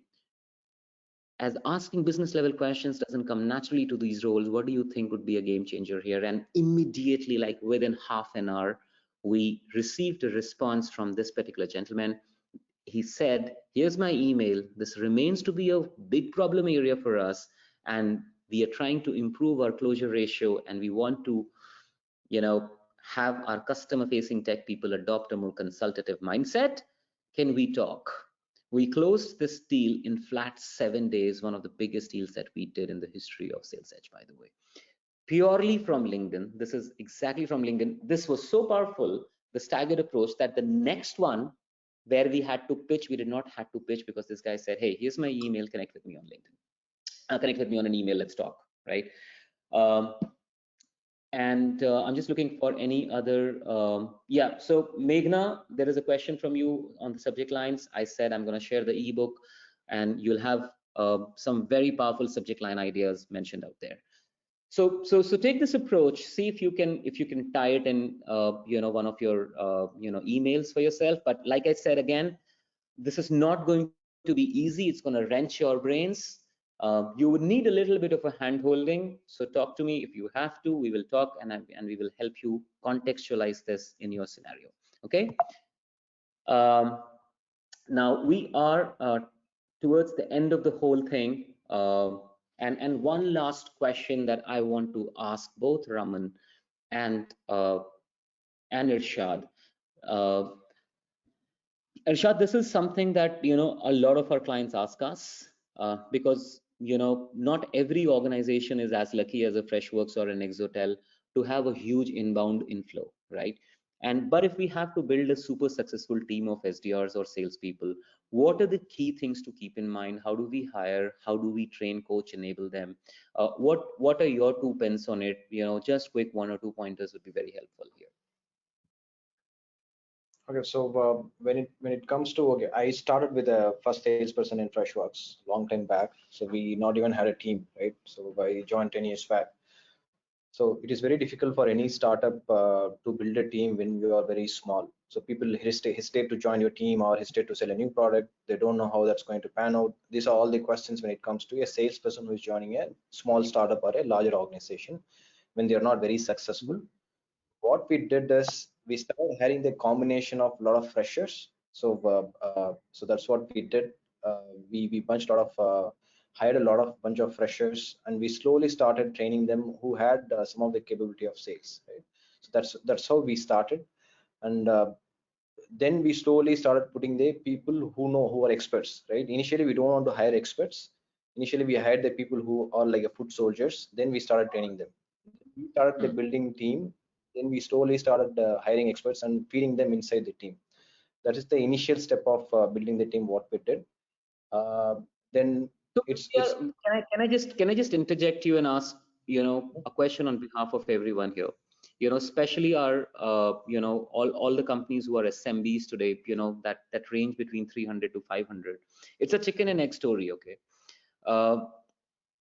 as asking business level questions doesn't come naturally to these roles. What do you think would be a game changer here? And immediately, like within half an hour, we received a response from this particular gentleman. He said, here's my email. This remains to be a big problem area for us, and we are trying to improve our closure ratio, and we want to have our customer facing tech people adopt a more consultative mindset. Can we talk? We closed this deal in flat 7 days, one of the biggest deals that we did in the history of SalesEdge, by the way, purely from LinkedIn. This is exactly from LinkedIn. This was so powerful, the staggered approach, that the next one where we had to pitch, we did not have to pitch, because this guy said, hey, here's my email, connect with me on LinkedIn, connect with me on an email, let's talk, right? I'm just looking for any other, yeah, so Meghna, there is a question from you on the subject lines. I said I'm going to share the ebook, and you'll have some very powerful subject line ideas mentioned out there. So take this approach, see if you can tie it in one of your emails for yourself. But like I said, again, this is not going to be easy. It's going to wrench your brains. You would need a little bit of a hand holding. So talk to me if you have to. We will talk, and we will help you contextualize this in your scenario. Okay. Now we are towards the end of the whole thing. And one last question that I want to ask both Raman and Irshad. Irshad, this is something that a lot of our clients ask us, because not every organization is as lucky as a Freshworks or an Exotel to have a huge inbound inflow, right? But if we have to build a super successful team of SDRs or salespeople, what are the key things to keep in mind? How do we hire? How do we train, coach, enable them? What are your 2 pence on it? Just quick 1 or 2 pointers would be very helpful here. Okay, so when it comes to, okay, I started with a first salesperson in Freshworks long time back. So we not even had a team, right? So I joined 10 years back. So it is very difficult for any startup to build a team when you are very small. So people hesitate to join your team or hesitate to sell a new product. They don't know how that's going to pan out. These are all the questions when it comes to a salesperson who is joining a small startup or a larger organization when they are not very successful. What we did is we started hiring the combination of a lot of freshers. So that's what we did. We bunched a lot of hired a lot of bunch of freshers, and we slowly started training them who had some of the capability of sales. Right? So that's how we started, and then we slowly started putting the people who are experts. Right? Initially, we don't want to hire experts. Initially, we hired the people who are like a foot soldiers. Then we started training them. We started the building team. Then we slowly started hiring experts and feeding them inside the team. That is the initial step of building the team. What we did. Then so it's can I just interject you and ask a question on behalf of everyone here? Especially our all the companies who are SMBs today, that range between 300 to 500. It's a chicken and egg story, okay?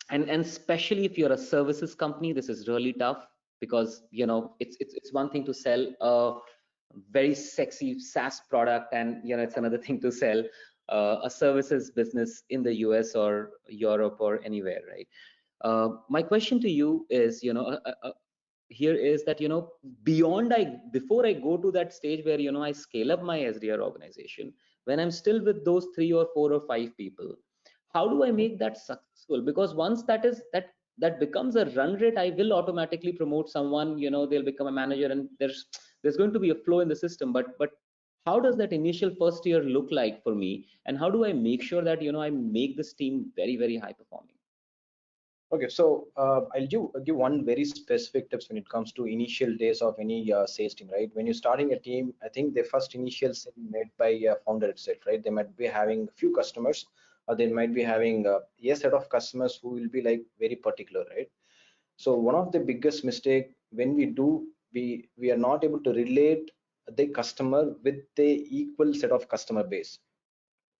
And especially if you're a services company, this is really tough, because it's one thing to sell a very sexy SaaS product, and it's another thing to sell a services business in the US or Europe or anywhere, right? My question to you is, here is that, before I go to that stage where, I scale up my SDR organization, when I'm still with those 3 or 4 or 5 people, how do I make that successful? Because once that becomes a run rate, I will automatically promote someone, they'll become a manager, and there's going to be a flow in the system. But how does that initial first year look like for me, and how do I make sure that, I make this team very, very high performing? Okay, so I'll give one very specific tips when it comes to initial days of any sales team, right? When you're starting a team, I think the first initial sale made by founder itself, right? They might be having a few customers, or they might be having a set of customers who will be like very particular, right? So one of the biggest mistake when we do, we are not able to relate the customer with the equal set of customer base.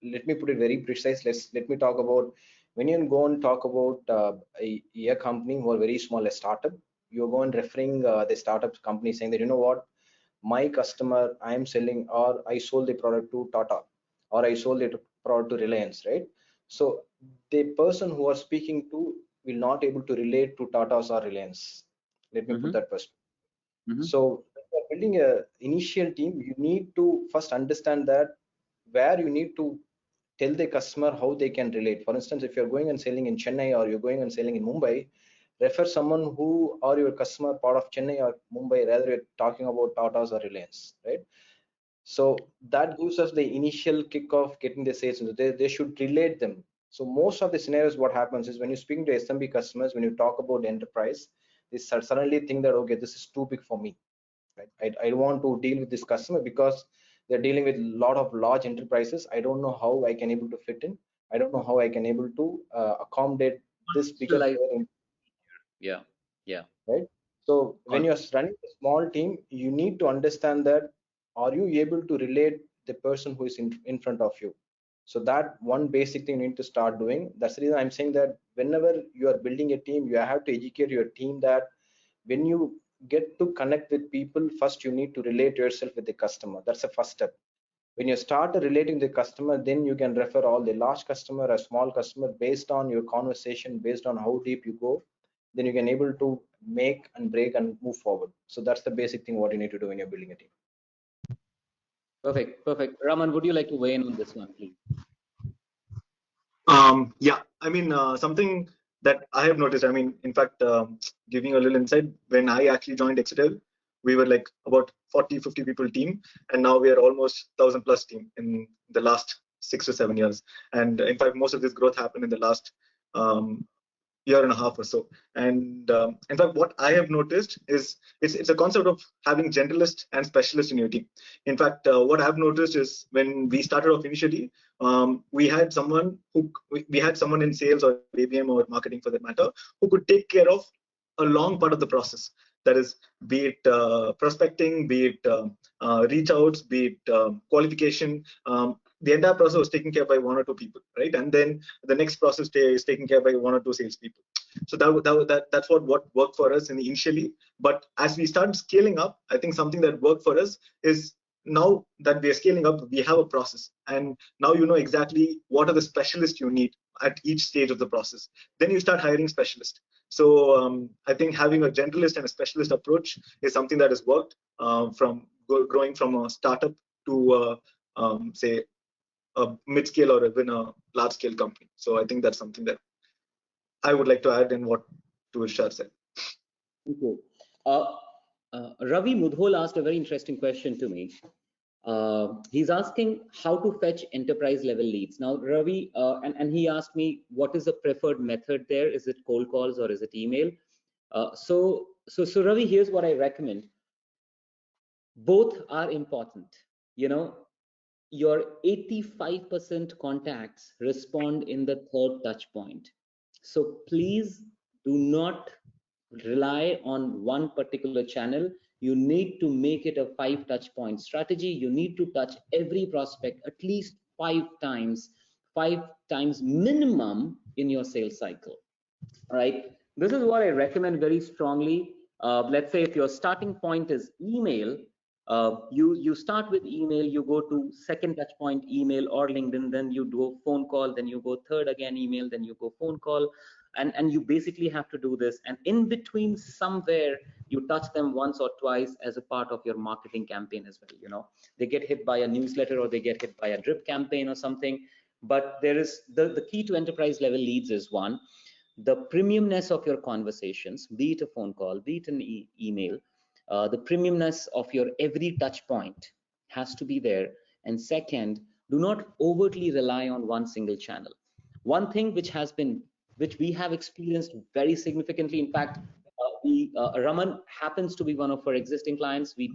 Let me put it very precise. Let me talk about, when you go and talk about a company who are very small, a startup, you're going referring the startup company saying that, you know what, my customer, I am selling, or I sold the product to Tata, or I sold the product to Reliance, right? So the person who are speaking to will not able to relate to Tata's or Reliance. Let me put that first. So when you're building a initial team, you need to first understand that where you need to tell the customer how they can relate. For instance, if you're going and selling in Chennai, or you're going and selling in Mumbai, refer someone who are your customer part of Chennai or Mumbai, rather you're talking about Tata's or Reliance, right? So that gives us the initial kick of getting the sales. They should relate them. So most of the scenarios, what happens is when you're speaking to SMB customers, when you talk about enterprise, they suddenly think that, okay, this is too big for me. Right? I don't want to deal with this customer because they're dealing with a lot of large enterprises. I don't know how I can able to fit in. I don't know how I can able to accommodate this bigger player in. Yeah. Right? So when you're running a small team, you need to understand that, are you able to relate the person who is in front of you? So that one basic thing you need to start doing. That's the reason I'm saying that whenever you are building a team, you have to educate your team that when you get to connect with people, first you need to relate yourself with the customer. That's the first step. When you start relating the customer, then you can refer all the large customer or small customer based on your conversation, based on how deep you go. Then you can able to make and break and move forward. So that's the basic thing what you need to do when you're building a team. Perfect. Raman, would you like to weigh in on this one, please? Yeah, I mean, something that I have noticed, I mean, in fact, giving a little insight, when I actually joined Exetel, we were like about 40-50 people team, and now we are almost 1,000+ team in the last 6 to 7 years. And in fact, most of this growth happened in the last year and a half or so. And in fact, what I have noticed is it's a concept of having generalist and specialist in your team. In fact, what I've noticed is when we started off initially, we had someone in sales or ABM or marketing for that matter, who could take care of a long part of the process. That is, be it prospecting, be it reach outs, be it qualification. The entire process was taken care by 1 or 2 people, right? And then the next process is taken care by 1 or 2 salespeople. So that's what worked for us initially. But as we start scaling up, I think something that worked for us is, now that we are scaling up, we have a process, and now you know exactly what are the specialists you need at each stage of the process. Then you start hiring specialists. So I think having a generalist and a specialist approach is something that has worked from growing from a startup to say a mid-scale or even a large-scale company. So I think that's something that I would like to add in what Irshad said. Thank you. Ravi Mudhol asked a very interesting question to me. He's asking how to fetch enterprise level leads. Now, Ravi, and he asked me, what is the preferred method there? Is it cold calls or is it email? So Ravi, here's what I recommend. Both are important. Your 85% contacts respond in the 3rd touch point. So please do not rely on one particular channel. You need to make it a 5 touch point strategy. You need to touch every prospect at least 5 times minimum in your sales cycle. All right. This is what I recommend very strongly. Let's say if your starting point is email, you start with email, you go to 2nd touch point email or LinkedIn, then you do a phone call, then you go 3rd again email, then you go phone call. and you basically have to do this, and in between somewhere you touch them once or twice as a part of your marketing campaign as well. They get hit by a newsletter, or they get hit by a drip campaign or something. But there is the key to enterprise level leads is, one, the premiumness of your conversations, be it a phone call, be it an email. The premiumness of your every touch point has to be there. And second, do not overtly rely on one single channel. One thing which we have experienced very significantly, in fact, Raman happens to be one of our existing clients. We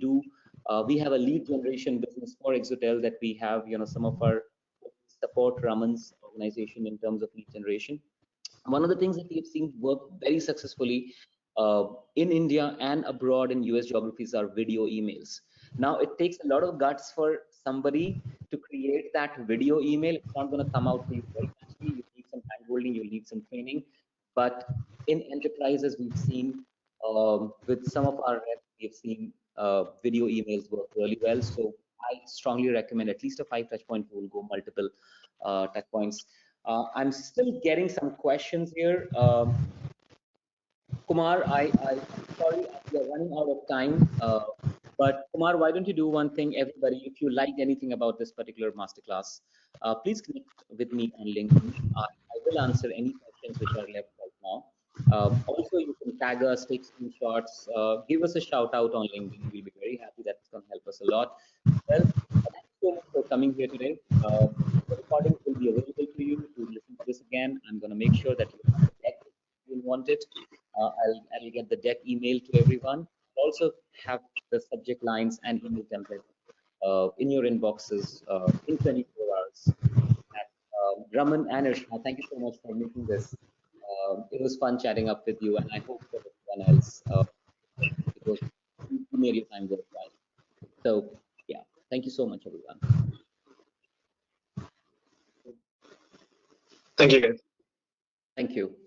have a lead generation business for Exotel that we have, some of our support Raman's organization in terms of lead generation. One of the things that we have seen work very successfully in India and abroad in US geographies are video emails. Now, it takes a lot of guts for somebody to create that video email. It's not going to come out to you very naturally. You need some handholding, you need some training. But in enterprises, we've seen with some of our reps, we've seen video emails work really well. So I strongly recommend at least a 5 touch point rule, go multiple touch points. I'm still getting some questions here. Kumar, I'm sorry, we are running out of time. But Kumar, why don't you do one thing, everybody? If you liked anything about this particular masterclass, please connect with me on LinkedIn. I will answer any questions which are left right now. Also, you can tag us, take screenshots, give us a shout out on LinkedIn. We'll be very happy. That's going to help us a lot. Well, thank you so much for coming here today. The recording will be available to you to listen to this again. I'm going to make sure that you have the deck if you want it. I'll get the deck email to everyone. I'll also have the subject lines and email template in your inboxes in 24 hours. And, Raman and Irshad, thank you so much for making this. It was fun chatting up with you, and I hope that everyone else you made your time worthwhile. So yeah, thank you so much, everyone. Thank you, guys. Thank you.